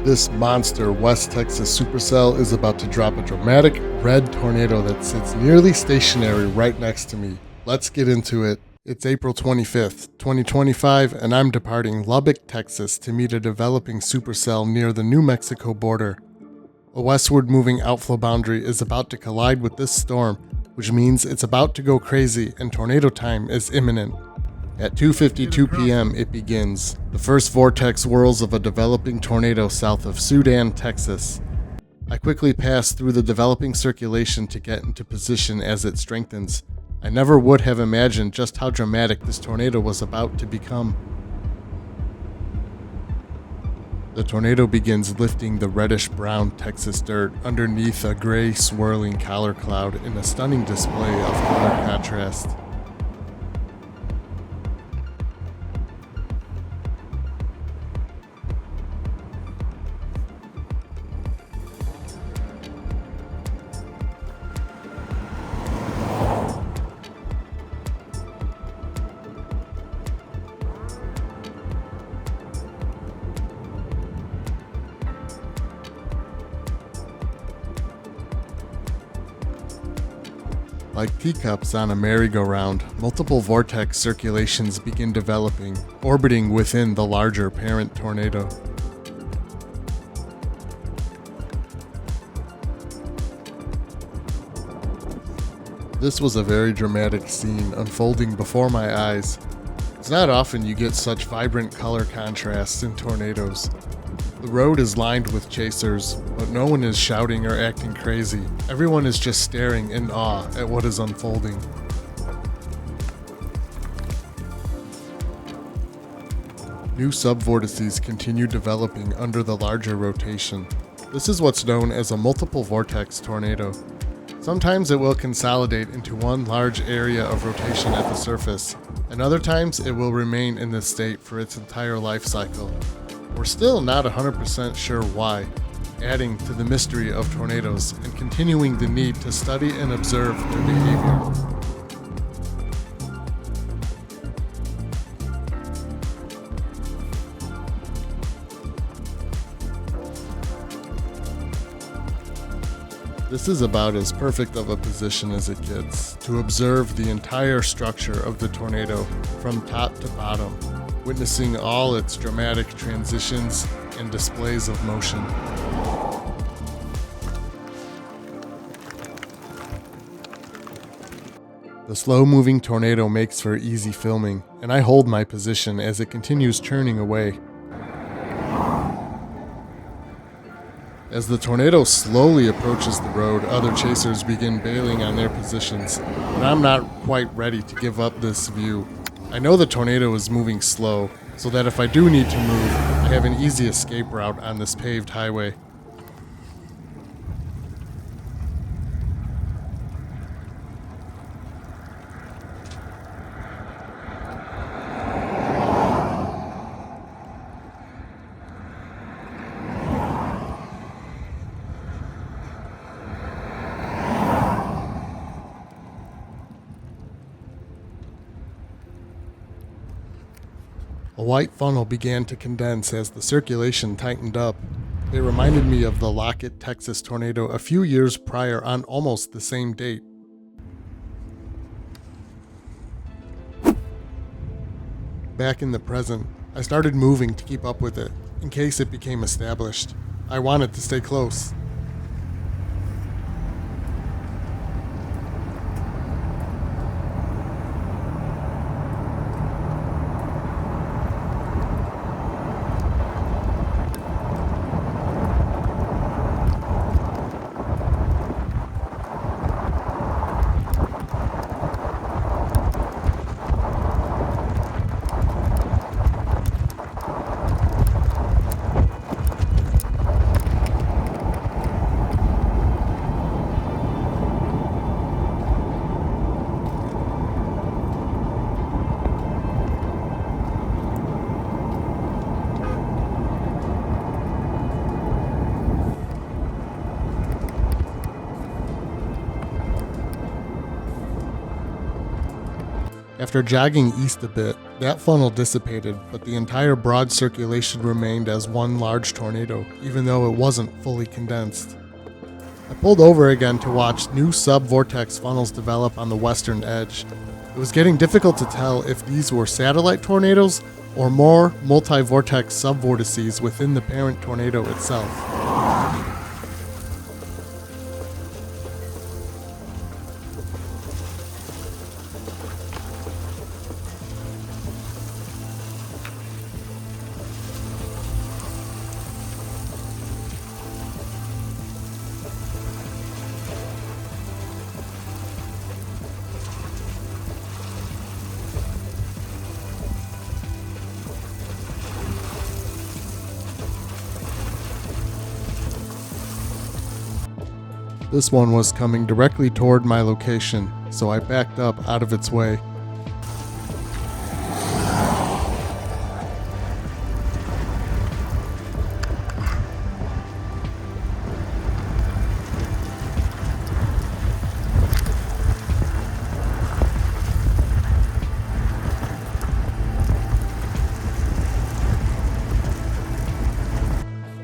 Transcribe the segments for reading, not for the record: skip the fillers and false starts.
This monster West Texas supercell is about to drop a dramatic red tornado that sits nearly stationary right next to me. Let's get into it. It's April 25th, 2025, and I'm departing Lubbock, Texas to meet a developing supercell near the New Mexico border. A westward moving outflow boundary is about to collide with this storm, which means it's about to go crazy and tornado time is imminent. At 2:52 p.m. it begins. The first vortex whirls of a developing tornado south of Sudan, Texas. I quickly pass through the developing circulation to get into position as it strengthens. I never would have imagined just how dramatic this tornado was about to become. The tornado begins lifting the reddish-brown Texas dirt underneath a gray swirling collar cloud in a stunning display of color contrast. Like teacups on a merry-go-round, multiple vortex circulations begin developing, orbiting within the larger parent tornado. This was a very dramatic scene unfolding before my eyes. It's not often you get such vibrant color contrasts in tornadoes. The road is lined with chasers, but no one is shouting or acting crazy. Everyone is just staring in awe at what is unfolding. New subvortices continue developing under the larger rotation. This is what's known as a multiple vortex tornado. Sometimes it will consolidate into one large area of rotation at the surface, and other times it will remain in this state for its entire life cycle. We're still not 100% sure why, adding to the mystery of tornadoes and continuing the need to study and observe their behavior. This is about as perfect of a position as it gets to observe the entire structure of the tornado from top to bottom, witnessing all its dramatic transitions and displays of motion. The slow-moving tornado makes for easy filming, and I hold my position as it continues churning away. As the tornado slowly approaches the road, other chasers begin bailing on their positions, but I'm not quite ready to give up this view. I know the tornado is moving slow, so that if I do need to move, I have an easy escape route on this paved highway. A white funnel began to condense as the circulation tightened up. It reminded me of the Lubbock, Texas tornado a few years prior on almost the same date. Back in the present, I started moving to keep up with it, in case it became established. I wanted to stay close. After jogging east a bit, That funnel dissipated, but the entire broad circulation remained as one large tornado, even though it wasn't fully condensed. I pulled over again to watch new sub-vortex funnels develop on the western edge. It was getting difficult to tell if these were satellite tornadoes or more multi-vortex subvortices within the parent tornado itself. This one was coming directly toward my location, so I backed up out of its way.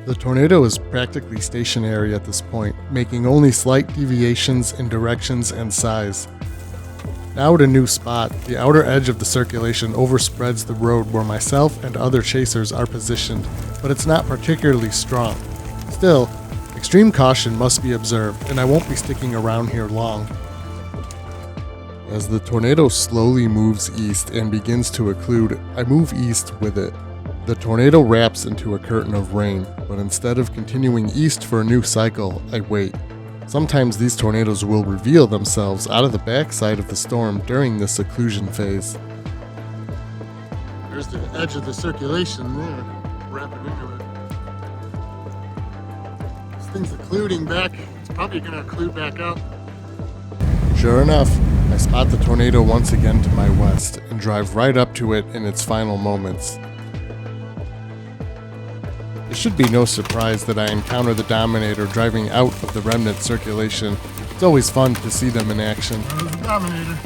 The tornado is practically stationary at this point, making only slight deviations in directions and size. Now at a new spot, the outer edge of the circulation overspreads the road where myself and other chasers are positioned, but it's not particularly strong. Still, extreme caution must be observed, and I won't be sticking around here long. As the tornado slowly moves east and begins to occlude, I move east with it. The tornado wraps into a curtain of rain, but instead of continuing east for a new cycle, I wait. Sometimes these tornadoes will reveal themselves out of the backside of the storm during this occlusion phase. There's the edge of the circulation there, wrapping into it. This thing's occluding back. It's probably going to occlude back out. Sure enough, I spot the tornado once again to my west and drive right up to it in its final moments. It should be no surprise that I encounter the Dominator driving out of the remnant circulation. It's always fun to see them in action. There's the Dominator.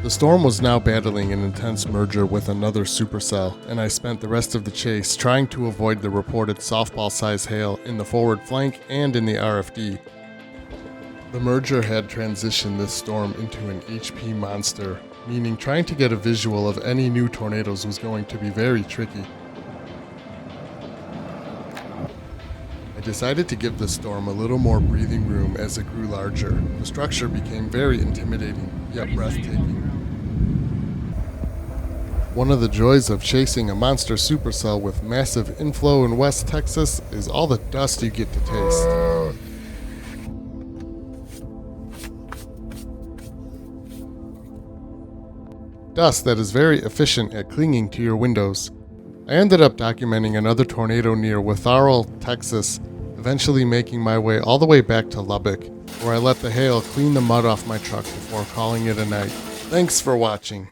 The storm was now battling an intense merger with another supercell, and I spent the rest of the chase trying to avoid the reported softball-sized hail in the forward flank and in the RFD. The merger had transitioned this storm into an HP monster, meaning trying to get a visual of any new tornadoes was going to be very tricky. I decided to give the storm a little more breathing room as it grew larger. The structure became very intimidating, yet breathtaking. One of the joys of chasing a monster supercell with massive inflow in West Texas is all the dust you get to taste. Dust that is very efficient at clinging to your windows. I ended up documenting another tornado near Littlefield, Texas, eventually making my way all the way back to Lubbock, where I let the hail clean the mud off my truck before calling it a night. Thanks for watching.